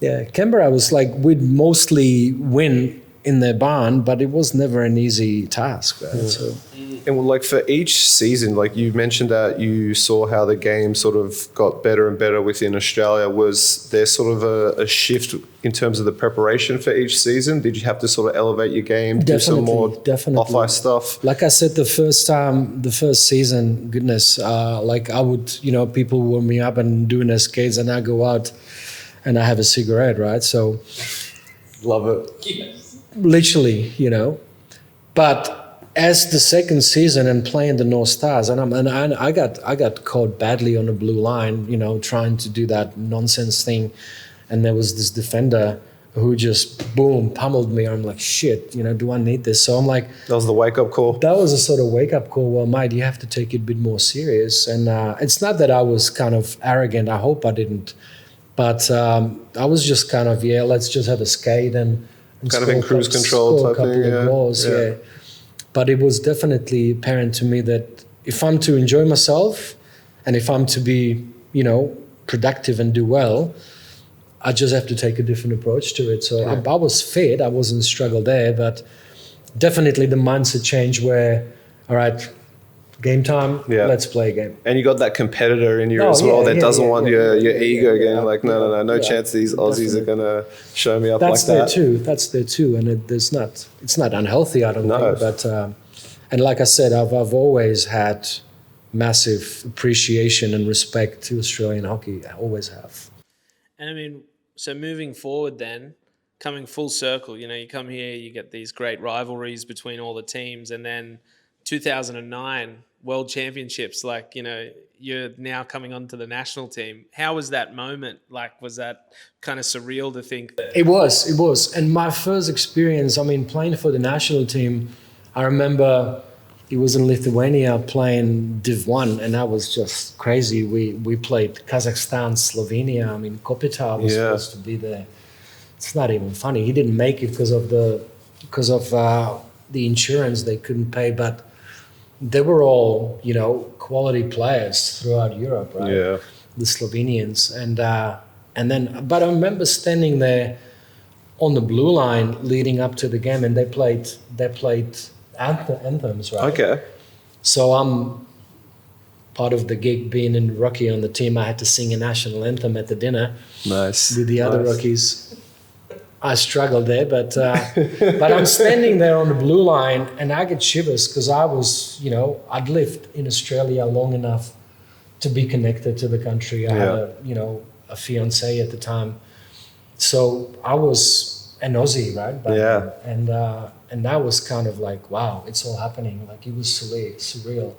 yeah, Canberra was like we'd mostly win in their barn, but it was never an easy task. Right? So. And like for each season, like you mentioned that you saw how the game sort of got better and better within Australia. Was there sort of a shift in terms of the preparation for each season? Did you have to sort of elevate your game, do some more off-ice stuff? Like I said, the first season, goodness, like I would, people warm me up and doing their skates, and I go out and I have a cigarette, right? So, love it. Literally, but. As the second season and playing the North Stars, and I got caught badly on the blue line, trying to do that nonsense thing, and there was this defender who just boom pummeled me. I'm like, shit, do I need this? So I'm like, that was the wake up call. That was a sort of wake up call. Well, mate, you have to take it a bit more serious. And it's not that I was kind of arrogant. I hope I didn't, but I was just kind of let's just have a skate and kind of in cruise control type thing. Yeah. But it was definitely apparent to me that if I'm to enjoy myself and if I'm to be, productive and do well, I just have to take a different approach to it. So I was fit. I wasn't struggle there, but definitely the mindset change where, all right, game time, let's play a game. And you got that competitor in you as well that doesn't want your ego getting like, no chance these Aussies are going to show me up like that. That's there too. And it's not unhealthy, I don't think. But, and like I said, I've always had massive appreciation and respect to Australian hockey. I always have. And I mean, so moving forward then, coming full circle, you come here, you get these great rivalries between all the teams, and then 2009 World Championships, like, you're now coming onto the national team. How was that moment? Like, was that kind of surreal to think that? It was. And my first experience, playing for the national team, I remember it was in Lithuania playing Div 1, and that was just crazy. We played Kazakhstan, Slovenia. Kopitar was supposed to be there. It's not even funny. He didn't make it because of the insurance they couldn't pay, but they were all, quality players throughout Europe, right? Yeah. The Slovenians. But I remember standing there on the blue line leading up to the game, and they played anthems, right? Okay. So I'm part of the gig, being in rookie on the team. I had to sing a national anthem at the dinner. Nice. With the other rookies. I struggled there, but I'm standing there on the blue line and I get shivers because I was, I'd lived in Australia long enough to be connected to the country. I had a fiancée at the time. So I was an Aussie, right? And that was kind of like, wow, it's all happening. Like it was surreal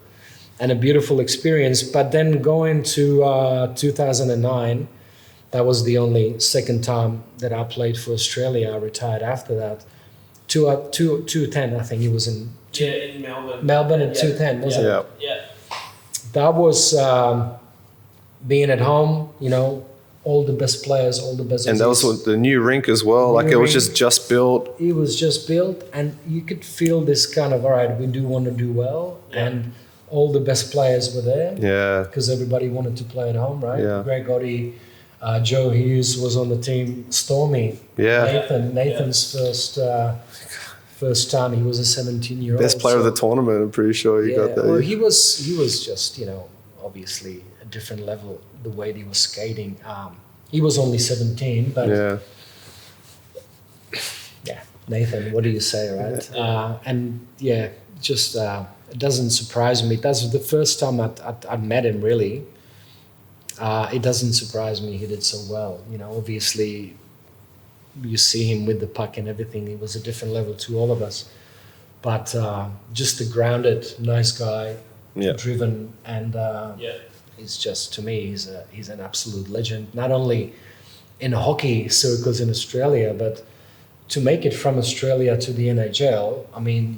and a beautiful experience. But then going to 2009, that was the only second time that I played for Australia. I retired after that. 210, I think it was in Melbourne. Melbourne in 210, wasn't it? Yeah. That was being at home, all the best players, all the best. And that was the new rink as well. It was just built. It was just built, and you could feel this kind of, all right, we do want to do well. Yeah. And all the best players were there. Yeah. Because everybody wanted to play at home, right? Yeah. Greg Gotti, Joe Hughes was on the team. Stormy. Yeah. Nathan's first time. He was a 17-year-old. Best player of the tournament. I'm pretty sure he got that. Well, he was just obviously a different level. The way he was skating. He was only 17, but Nathan. What do you say, right? It doesn't surprise me. That's the first time I met him really. It doesn't surprise me he did so well. Obviously, you see him with the puck and everything. He was a different level to all of us. But just a grounded, nice guy, driven, and he's just, to me, he's an absolute legend. Not only in hockey circles in Australia, but to make it from Australia to the NHL.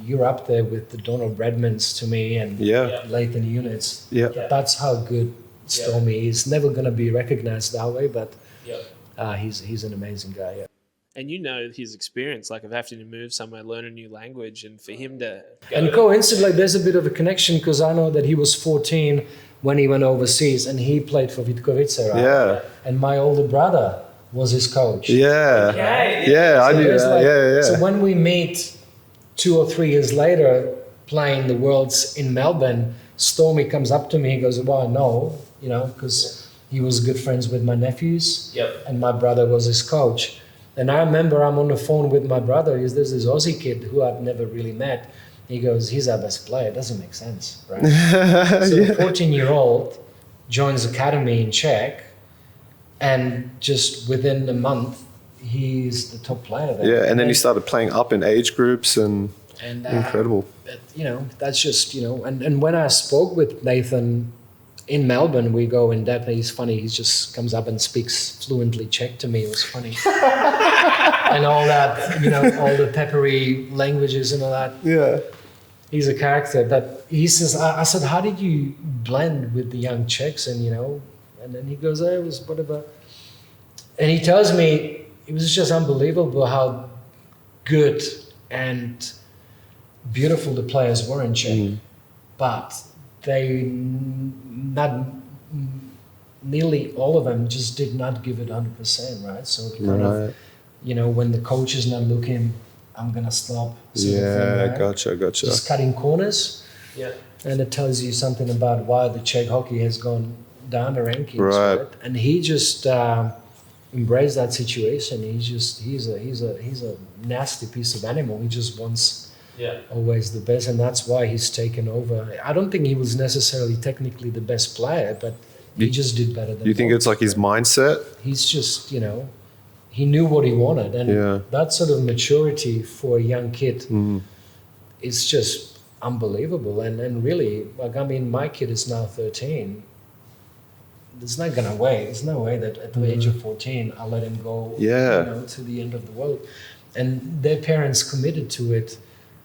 You're up there with the Donald Redmonds to me and Lathan Units. Yeah. That's how good Stormy is. Never going to be recognized that way, but he's an amazing guy. Yeah. And you know his experience, like of having to move somewhere, learn a new language, and for him to go And coincidentally, there's a bit of a connection because I know that he was 14 when he went overseas and he played for Vitkovice, right? Yeah. And my older brother was his coach. Yeah. Okay. Yeah, I So knew there's that. like- Yeah. So when we meet 2 or 3 years later playing the Worlds in Melbourne, Stormy comes up to me, he goes, well, I know, you know, because he was good friends with my nephews. Yep. And my brother was his coach. And I remember I'm on the phone with my brother. There's this Aussie kid who I've never really met. He goes, he's our best player. It doesn't make sense, right? So a 14-year-old joins academy in Czech, and just within a month, he's the top player there. Yeah, and then he started playing up in age groups and incredible. You know, that's just, you know, and when I spoke with Nathan in Melbourne, we go in depth. He's funny. He just comes up and speaks fluently Czech to me. It was funny. And all that, you know, all the peppery languages and all that. Yeah. He's a character. But he says, I said, how did you blend with the young Czechs? And, you know, and then he goes, oh, it was whatever. And he tells me it was just unbelievable how good and beautiful the players were in Czech. But nearly all of them just did not give it 100%, right? So kind of, you know, when the coach is not looking, I'm gonna stop. Sort of thing, right? Gotcha. Just cutting corners. Yeah. And it tells you something about why the Czech hockey has gone down the rankings, Right. And he just embraced that situation. He's a nasty piece of animal. He just wants always the best, and that's why he's taken over. I don't think he was necessarily technically the best player, but he just did better than You think most. it's like his mindset? He's just, you know, he knew what he wanted, and that sort of maturity for a young kid is just unbelievable. And really, like, I mean, my kid is now 13. It's not gonna wait. There's no way that at the age of 14 I'll let him go, you know, to the end of the world. And their parents committed to it.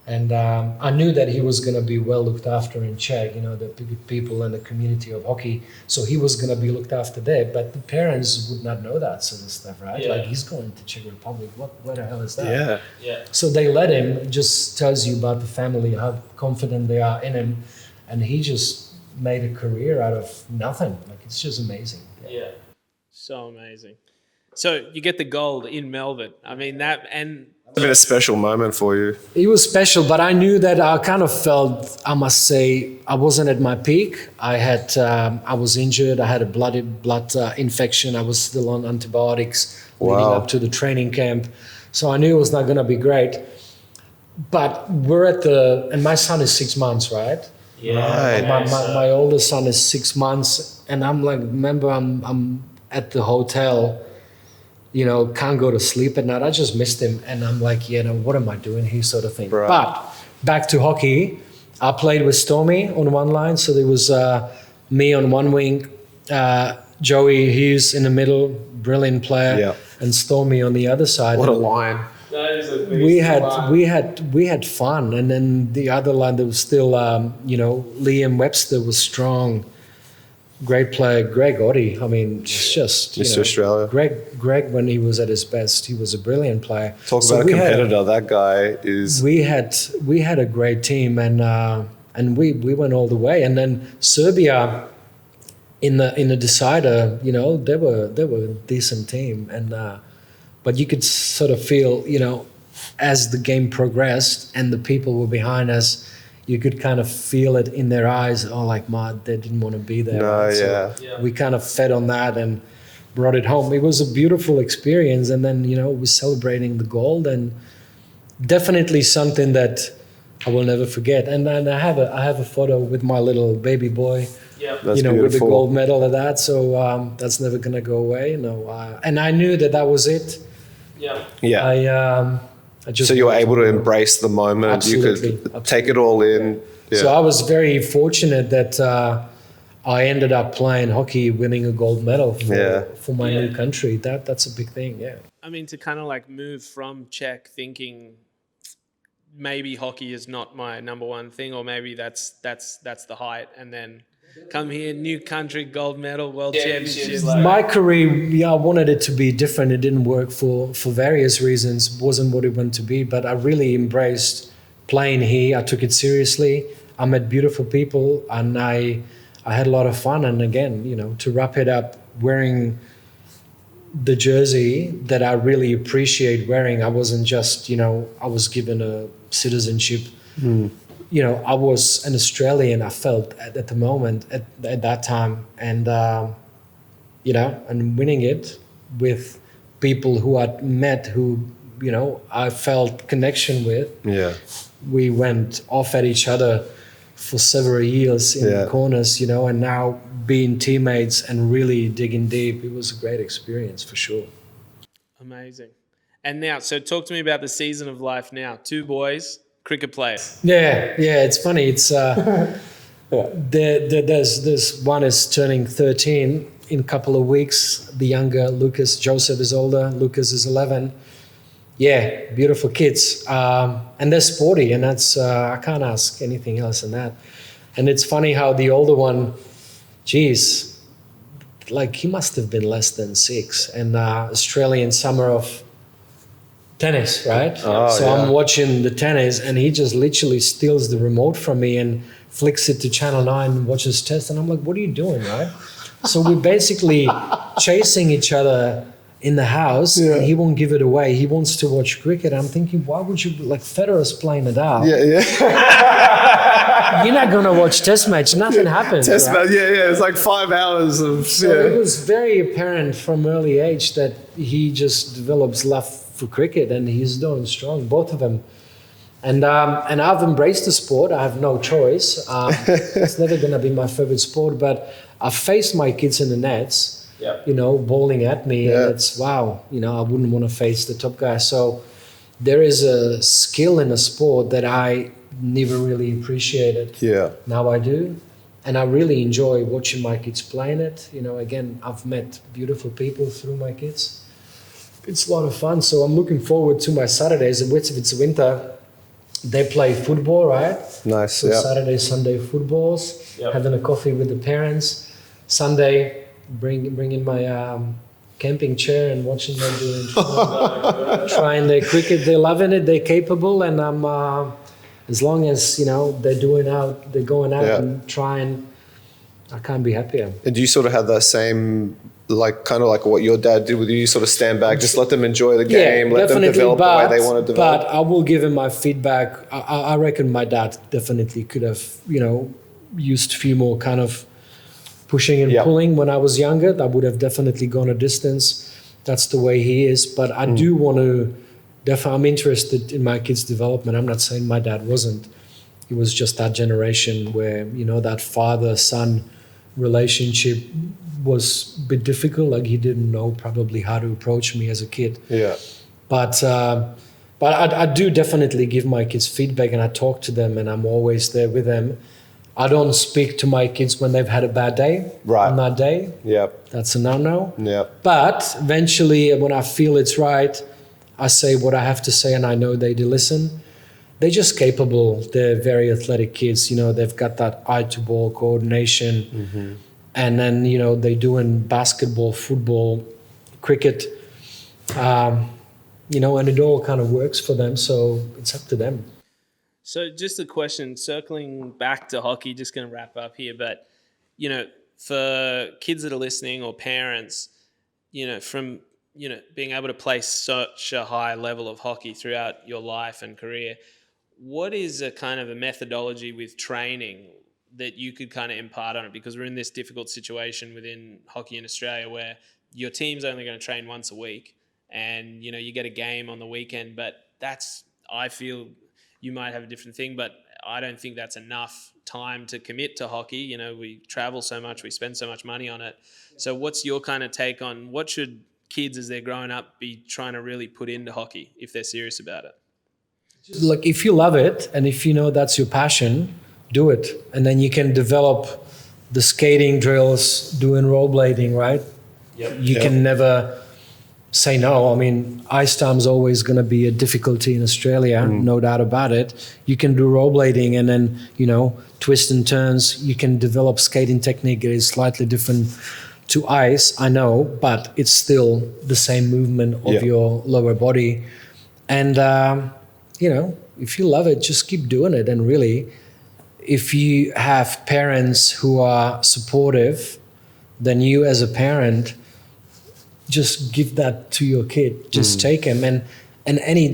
And I knew that he was going to be well looked after in Czech, you know, the people and the community of hockey. So he was going to be looked after there. But the parents would not know that sort of stuff, right? Yeah. Like, he's going to Czech Republic. Where the hell is that? Yeah. So they let him. It just tells you about the family, how confident they are in him. And he just made a career out of nothing. Like, it's just amazing. Yeah. So amazing. So you get the gold in Melbourne. I mean, that, and It's been a special moment for you. it was special, but I knew that I kind of felt, I must say, I wasn't at my peak. I was injured. I had a blood infection. I was still on antibiotics leading up to the training camp. So I knew it was not going to be great. But we're at and my son is 6 months, right? yeah. Right. My oldest son is 6 months, and I'm like, remember, I'm at the hotel, you know, can't go to sleep at night. I just missed him, and I'm like, you know, what am I doing here, sort of thing. Right. But back to hockey, I played with Stormy on one line, so there was me on one wing, Joey Hughes in the middle, brilliant player, and Stormy on the other side. What a line. That is a We had fun, and then the other line there was still, you know, Liam Webster was strong, great player. Greg Oddie, I mean, it's just you Mr. know, Australia. Greg, when he was at his best, he was a brilliant player. Talk So about a we had- competitor. That guy is. We had a great team, and we went all the way. And then Serbia, in the decider, you know, they were a decent team, and but you could sort of feel, you know, as the game progressed and the people were behind us, you could kind of feel it in their eyes. Oh, like, they didn't want to be there. No, right? yeah. So we kind of fed on that and brought it home. It was a beautiful experience, and then, you know, we're celebrating the gold, and definitely something that I will never forget. And then I have a photo with my little baby boy. That's you know, beautiful. with the gold medal and that. So that's never gonna go away. No, and I knew that was it. Yeah. I just So you were wanted able to go. embrace the moment. Absolutely, You could take it all in. Yeah. So I was very fortunate that I ended up playing hockey, winning a gold medal for my new country. That's a big thing. Yeah. I mean, to kind of like move from Czech thinking maybe hockey is not my number one thing, or maybe that's the height, and then come here, new country, gold medal, world championships. My career, I wanted it to be different. It didn't work for various reasons. Wasn't what it went to be. But I really embraced playing here. I took it seriously. I met beautiful people, and I had a lot of fun. And again, to wrap it up, wearing the jersey that I really appreciate wearing. I wasn't just, I was given a citizenship. I was an Australian, I felt at the moment, at that time. And, and winning it with people who I'd met, who, I felt connection with. Yeah. We went off at each other for several years in the corners, and now being teammates and really digging deep, it was a great experience for sure. Amazing. And now, so talk to me about the season of life now. 2 boys, cricket players. Yeah, it's funny. It's there's one is turning 13 in a couple of weeks. The younger Lucas, Joseph is older. Lucas is 11. Yeah, beautiful kids. And they're sporty, and that's I can't ask anything else than that. And it's funny how the older one, geez, like he must have been less than 6. And Australian summer of tennis, right? I'm watching the tennis, and he just literally steals the remote from me and flicks it to Channel 9 and watches test. And I'm like, what are you doing, right? So we're basically chasing each other in the house, and he won't give it away. He wants to watch cricket. I'm thinking, why would you, like Federer's playing Nadal? You're not going to watch test match. Nothing happens. Test match, it's like 5 hours of... So it was very apparent from early age that he just develops love for cricket, and he's doing strong, both of them. And I've embraced the sport. I have no choice. It's never going to be my favorite sport, but I've faced my kids in the nets, bowling at me, and it's, wow, I wouldn't want to face the top guy. So there is a skill in a sport that I never really appreciated. Yeah. Now I do. And I really enjoy watching my kids playing it. Again, I've met beautiful people through my kids. It's a lot of fun. So I'm looking forward to my Saturdays. If it's winter, they play football, right? Nice, so Saturday, Sunday footballs, having a coffee with the parents. Sunday, bring in my camping chair and watching them trying their cricket. They're loving it. They're capable, and I'm as long as they're going out and trying. I can't be happier. And do you sort of have that same, kind of like what your dad did with you? You sort of stand back, just let them enjoy the game, let them develop the way they want to develop. But I will give him my feedback. I reckon my dad definitely could have, used a few more kind of pushing and pulling when I was younger. That would have definitely gone a distance. That's the way he is. But I do want to, I'm interested in my kids' development. I'm not saying my dad wasn't. It was just that generation where, that father-son relationship was a bit difficult. Like he didn't know probably how to approach me as a kid. Yeah. But I do definitely give my kids feedback, and I talk to them, and I'm always there with them. I don't speak to my kids when they've had a bad day on that day. Yep. That's a no-no. Yep. But eventually, when I feel it's right, I say what I have to say, and I know they do listen. They're just capable. They're very athletic kids. They've got that eye-to-ball coordination. Mm-hmm. And then, they're doing basketball, football, cricket, and it all kind of works for them. So it's up to them. So just a question, circling back to hockey, just going to wrap up here. But, for kids that are listening or parents, from, being able to play such a high level of hockey throughout your life and career, what is a kind of a methodology with training that you could kind of impart on it? Because we're in this difficult situation within hockey in Australia where your team's only going to train once a week, and, you get a game on the weekend, but I feel you might have a different thing, but I don't think that's enough time to commit to hockey. We travel so much, we spend so much money on it. So what's your kind of take on what should kids as they're growing up be trying to really put into hockey if they're serious about it? Look, if you love it and if that's your passion, do it. And then you can develop the skating drills, doing rollerblading, right? Yep. You can never say no. I mean, ice time's always going to be a difficulty in Australia, no doubt about it. You can do rollerblading and then, you know, twists and turns. You can develop skating technique that is slightly different to ice, I know, but it's still the same movement of your lower body. And, you know, if you love it, just keep doing it. And really, if you have parents who are supportive, then you as a parent, just give that to your kid. Just take him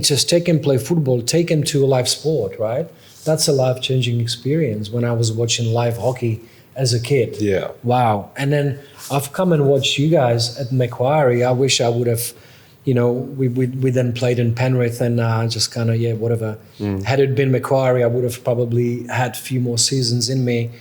just take him play football, take him to a live sport, right? That's a life-changing experience when I was watching live hockey as a kid. Yeah. Wow. And then I've come and watched you guys at Macquarie. I wish I would have, you know, we then played in Penrith and just kind of, whatever. Had it been Macquarie, I would have probably had a few more seasons in me.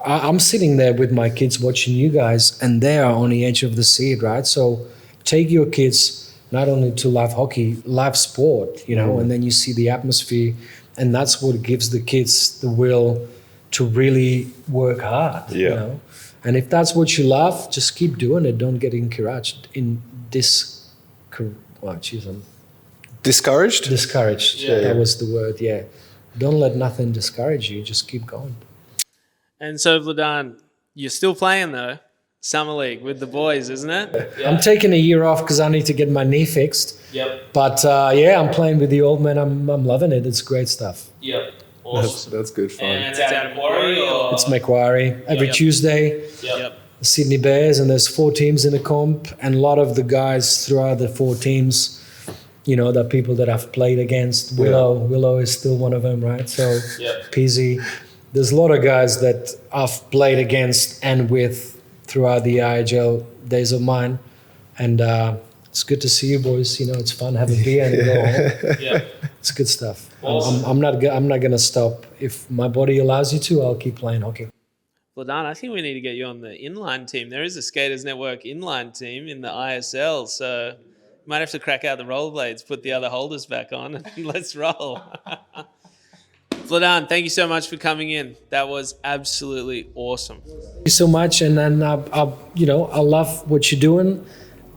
I'm sitting there with my kids watching you guys and they are on the edge of the seat, right? So take your kids not only to live hockey, live sport, you know, and then you see the atmosphere and that's what gives the kids the will to really work hard, you know? And if that's what you love, just keep doing it. Don't get encouraged Discouraged? Discouraged, that was the word, Don't let nothing discourage you, just keep going. And so, Vladan, you're still playing though, Summer League with the boys, isn't it? I'm taking a year off because I need to get my knee fixed. Yep. But I'm playing with the old men. I'm loving it. It's great stuff. Yep. Awesome. That's good fun. And it's at Macquarie or? It's Macquarie every Tuesday. Yep. The Sydney Bears, and there's 4 teams in the comp, and a lot of the guys throughout the 4 teams, you know, the people that I've played against. Willow is still one of them, right? So Peasy. There's a lot of guys that I've played against and with throughout the IIHL days of mine, and it's good to see you boys. You know, it's fun having a beer and go home. It's good stuff. Awesome. I'm not going to stop. If my body allows you to, I'll keep playing hockey. Vladan, I think we need to get you on the inline team. There is a Skaters Network inline team in the ISL, so you might have to crack out the rollerblades, put the other holders back on, and let's roll. Vladan, thank you so much for coming in. That was absolutely awesome. Thank you so much, and then I love what you're doing.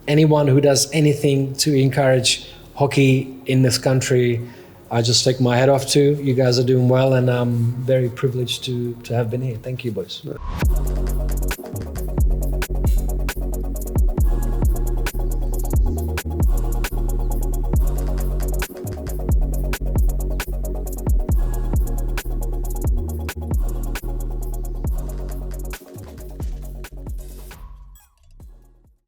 Anyone who does anything to encourage hockey in this country, I just take my hat off to. You guys are doing well, and I'm very privileged to have been here. Thank you, boys.